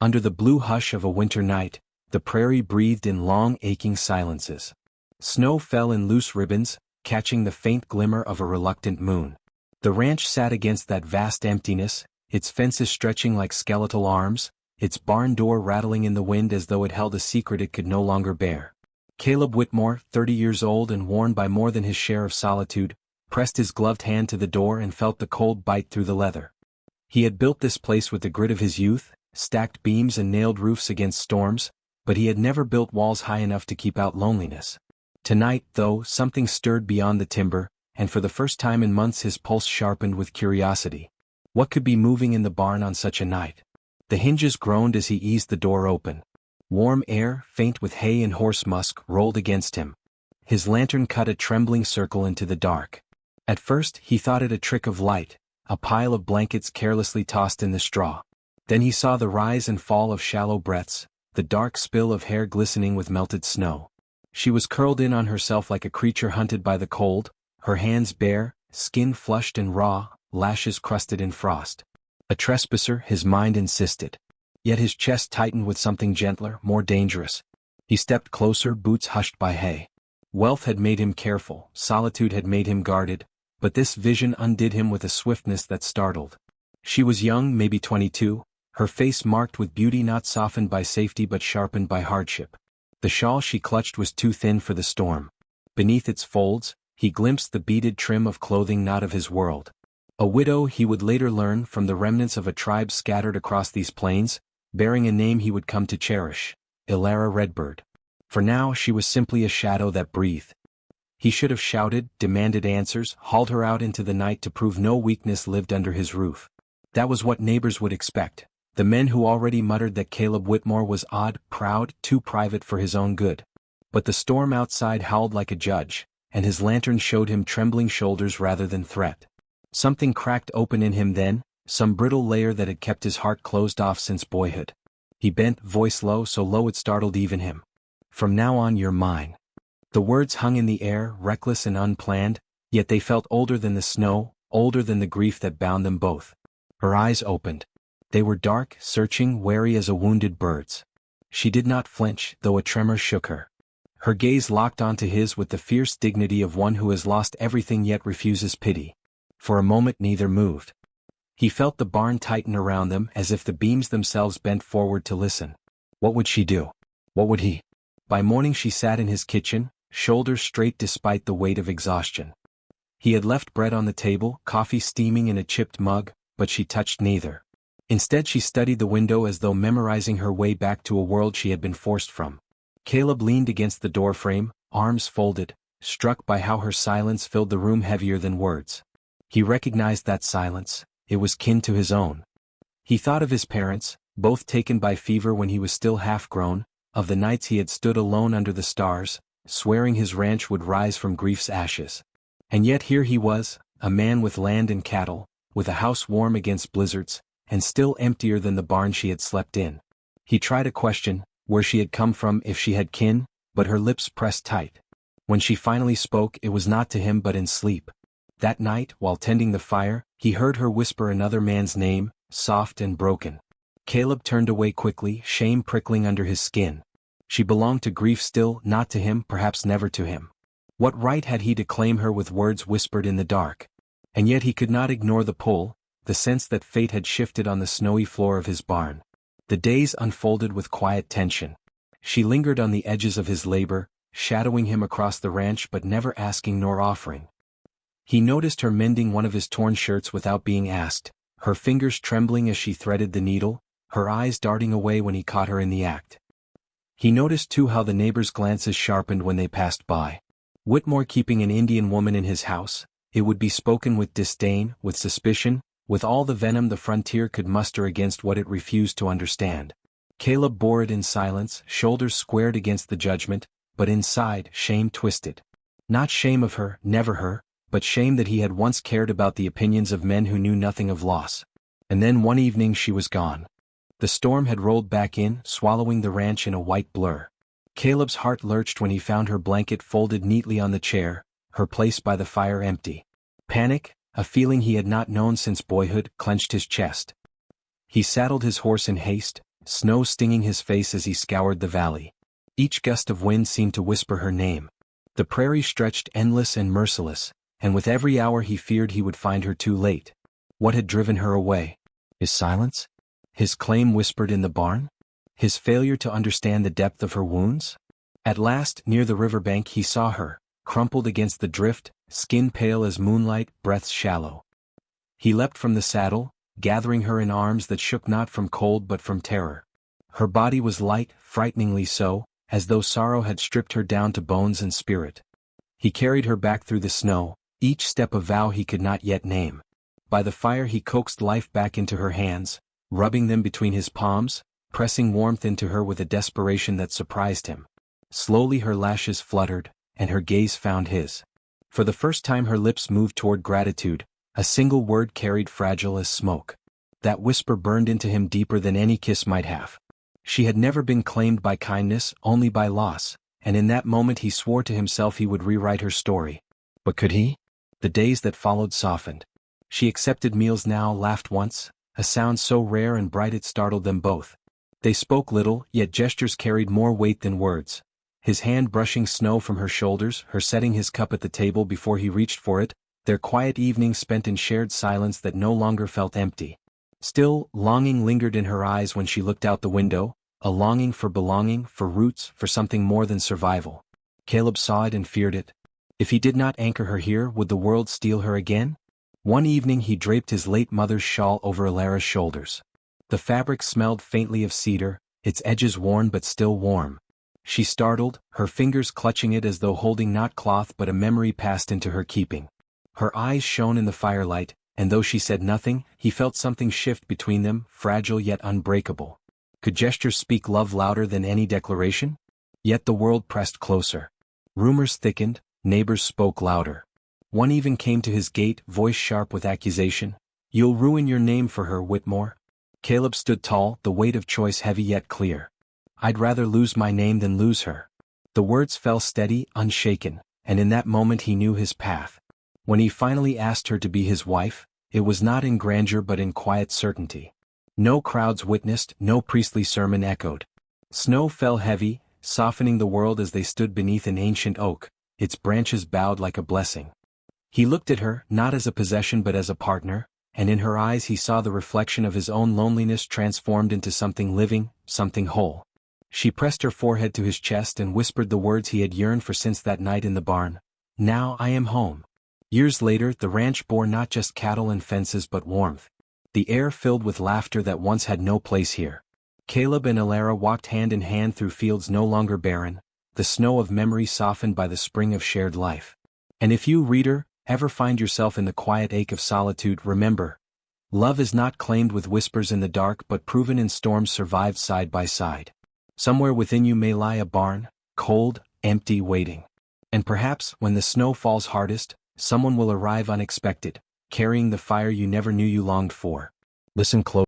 Under the blue hush of a winter night, the prairie breathed in long aching silences. Snow fell in loose ribbons, catching the faint glimmer of a reluctant moon. The ranch sat against that vast emptiness, its fences stretching like skeletal arms, its barn door rattling in the wind as though it held a secret it could no longer bear. Caleb Whitmore, 30 years old and worn by more than his share of solitude, pressed his gloved hand to the door and felt the cold bite through the leather. He had built this place with the grit of his youth, stacked beams and nailed roofs against storms, but he had never built walls high enough to keep out loneliness. Tonight, though, something stirred beyond the timber, and for the first time in months his pulse sharpened with curiosity. What could be moving in the barn on such a night? The hinges groaned as he eased the door open. Warm air, faint with hay and horse musk, rolled against him. His lantern cut a trembling circle into the dark. At first, he thought it a trick of light, a pile of blankets carelessly tossed in the straw. Then he saw the rise and fall of shallow breaths, the dark spill of hair glistening with melted snow. She was curled in on herself like a creature hunted by the cold, her hands bare, skin flushed and raw, lashes crusted in frost. A trespasser, his mind insisted. Yet his chest tightened with something gentler, more dangerous. He stepped closer, boots hushed by hay. Wealth had made him careful, solitude had made him guarded, but this vision undid him with a swiftness that startled. She was young, maybe 22, her face marked with beauty not softened by safety but sharpened by hardship. The shawl she clutched was too thin for the storm. Beneath its folds, he glimpsed the beaded trim of clothing not of his world. A widow, he would later learn, from the remnants of a tribe scattered across these plains, bearing a name he would come to cherish, Ilara Redbird. For now she was simply a shadow that breathed. He should have shouted, demanded answers, hauled her out into the night to prove no weakness lived under his roof. That was what neighbors would expect, the men who already muttered that Caleb Whitmore was odd, proud, too private for his own good. But the storm outside howled like a judge, and his lantern showed him trembling shoulders rather than threat. Something cracked open in him then, some brittle layer that had kept his heart closed off since boyhood. He bent, voice low, so low it startled even him. "From now on you're mine." The words hung in the air, reckless and unplanned, yet they felt older than the snow, older than the grief that bound them both. Her eyes opened. They were dark, searching, wary as a wounded bird's. She did not flinch, though a tremor shook her. Her gaze locked onto his with the fierce dignity of one who has lost everything yet refuses pity. For a moment neither moved. He felt the barn tighten around them as if the beams themselves bent forward to listen. What would she do? What would he? By morning she sat in his kitchen, shoulders straight despite the weight of exhaustion. He had left bread on the table, coffee steaming in a chipped mug, but she touched neither. Instead she studied the window as though memorizing her way back to a world she had been forced from. Caleb leaned against the doorframe, arms folded, struck by how her silence filled the room heavier than words. He recognized that silence. It was kin to his own. He thought of his parents, both taken by fever when he was still half-grown, of the nights he had stood alone under the stars, swearing his ranch would rise from grief's ashes. And yet here he was, a man with land and cattle, with a house warm against blizzards, and still emptier than the barn she had slept in. He tried a question, where she had come from, if she had kin, but her lips pressed tight. When she finally spoke, it was not to him but in sleep. That night, while tending the fire, he heard her whisper another man's name, soft and broken. Caleb turned away quickly, shame prickling under his skin. She belonged to grief still, not to him, perhaps never to him. What right had he to claim her with words whispered in the dark? And yet he could not ignore the pull, the sense that fate had shifted on the snowy floor of his barn. The days unfolded with quiet tension. She lingered on the edges of his labor, shadowing him across the ranch but never asking nor offering. He noticed her mending one of his torn shirts without being asked, her fingers trembling as she threaded the needle, her eyes darting away when he caught her in the act. He noticed too how the neighbors' glances sharpened when they passed by. Whitmore keeping an Indian woman in his house, it would be spoken with disdain, with suspicion, with all the venom the frontier could muster against what it refused to understand. Caleb bore it in silence, shoulders squared against the judgment, but inside, shame twisted. Not shame of her, never her, but shame that he had once cared about the opinions of men who knew nothing of loss. And then one evening she was gone. The storm had rolled back in, swallowing the ranch in a white blur. Caleb's heart lurched when he found her blanket folded neatly on the chair, her place by the fire empty. Panic, a feeling he had not known since boyhood, clenched his chest. He saddled his horse in haste, snow stinging his face as he scoured the valley. Each gust of wind seemed to whisper her name. The prairie stretched endless and merciless, and with every hour he feared he would find her too late. What had driven her away? His silence? His claim whispered in the barn? His failure to understand the depth of her wounds? At last, near the riverbank, he saw her, crumpled against the drift, skin pale as moonlight, breaths shallow. He leapt from the saddle, gathering her in arms that shook not from cold but from terror. Her body was light, frighteningly so, as though sorrow had stripped her down to bones and spirit. He carried her back through the snow, each step a vow he could not yet name. By the fire he coaxed life back into her hands, rubbing them between his palms, pressing warmth into her with a desperation that surprised him. Slowly her lashes fluttered, and her gaze found his. For the first time her lips moved toward gratitude, a single word carried fragile as smoke. That whisper burned into him deeper than any kiss might have. She had never been claimed by kindness, only by loss, and in that moment he swore to himself he would rewrite her story. But could he? The days that followed softened. She accepted meals now, laughed once, a sound so rare and bright it startled them both. They spoke little, yet gestures carried more weight than words. His hand brushing snow from her shoulders, her setting his cup at the table before he reached for it, their quiet evening spent in shared silence that no longer felt empty. Still, longing lingered in her eyes when she looked out the window, a longing for belonging, for roots, for something more than survival. Caleb saw it and feared it. If he did not anchor her here, would the world steal her again? One evening he draped his late mother's shawl over Alara's shoulders. The fabric smelled faintly of cedar, its edges worn but still warm. She startled, her fingers clutching it as though holding not cloth but a memory passed into her keeping. Her eyes shone in the firelight, and though she said nothing, he felt something shift between them, fragile yet unbreakable. Could gestures speak love louder than any declaration? Yet the world pressed closer. Rumors thickened, neighbors spoke louder. One even came to his gate, voice sharp with accusation. "You'll ruin your name for her, Whitmore." Caleb stood tall, the weight of choice heavy yet clear. "I'd rather lose my name than lose her." The words fell steady, unshaken, and in that moment he knew his path. When he finally asked her to be his wife, it was not in grandeur but in quiet certainty. No crowds witnessed, no priestly sermon echoed. Snow fell heavy, softening the world as they stood beneath an ancient oak, its branches bowed like a blessing. He looked at her, not as a possession but as a partner, and in her eyes he saw the reflection of his own loneliness transformed into something living, something whole. She pressed her forehead to his chest and whispered the words he had yearned for since that night in the barn. "Now I am home." Years later, the ranch bore not just cattle and fences but warmth. The air filled with laughter that once had no place here. Caleb and Alara walked hand in hand through fields no longer barren, the snow of memory softened by the spring of shared life. And if you, reader, ever find yourself in the quiet ache of solitude, remember, love is not claimed with whispers in the dark but proven in storms survived side by side. Somewhere within you may lie a barn, cold, empty, waiting. And perhaps, when the snow falls hardest, someone will arrive unexpected, carrying the fire you never knew you longed for. Listen close.